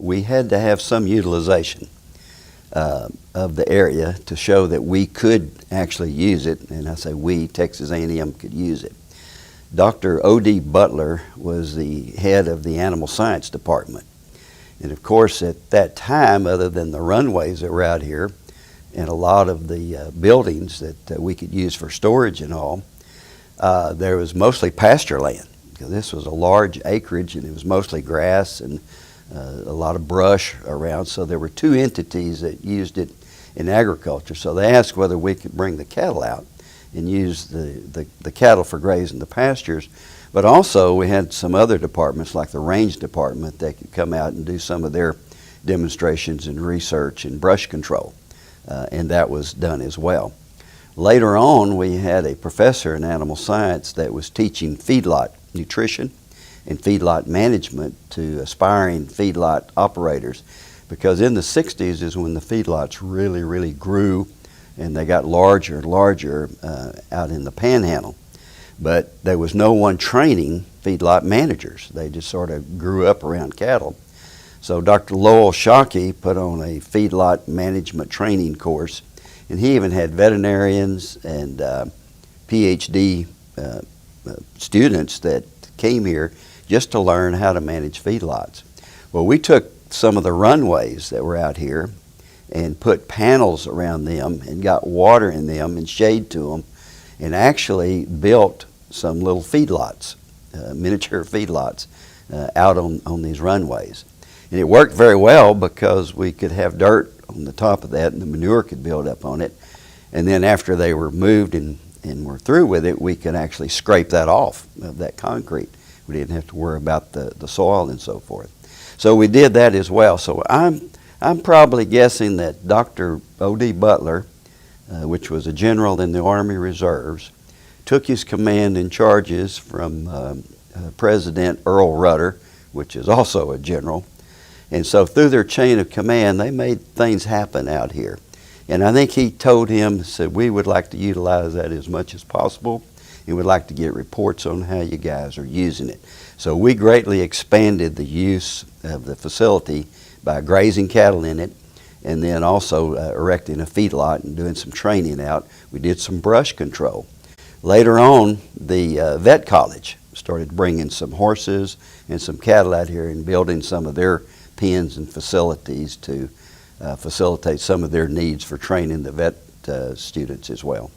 We had to have some utilization of the area to show that we could actually use it, and I say we, Texas A&M could use it. Dr. O.D. Butler was the head of the animal science department. And of course at that time, other than the runways that were out here and a lot of the buildings that we could use for storage and all, there was mostly pasture land. This was a large acreage and it was mostly grass and a lot of brush around, so there were two entities that used it in agriculture. So they asked whether we could bring the cattle out and use the cattle for grazing the pastures, but also we had some other departments like the range department that could come out and do some of their demonstrations and research and brush control, and that was done as well. Later on, we had a professor in animal science that was teaching feedlot nutrition and feedlot management to aspiring feedlot operators, because in the 60s is when the feedlots really grew and they got larger and larger out in the panhandle. But there was no one training feedlot managers. They just sort of grew up around cattle. So Dr. Lowell Shockey put on a feedlot management training course, and he even had veterinarians and PhD students that came here just to learn how to manage feedlots. Well, we took some of the runways that were out here and put panels around them and got water in them and shade to them, and actually built some little feedlots, miniature feedlots out on these runways. And it worked very well because we could have dirt on the top of that and the manure could build up on it. And then after they were moved and were through with it, we could actually scrape that off of that concrete. We didn't have to worry about the soil and so forth. So we did that as well. So I'm probably guessing that Dr. O.D. Butler, which was a general in the Army Reserves, took his command and charges from President Earl Rudder, which is also a general. And so through their chain of command, they made things happen out here. And I think he told him, said, we would like to utilize that as much as possible, and we'd like to get reports on how you guys are using it. So we greatly expanded the use of the facility by grazing cattle in it, and then also erecting a feedlot and doing some training out. We did some brush control. Later on, the vet college started bringing some horses and some cattle out here and building some of their pens and facilities to facilitate some of their needs for training the vet students as well.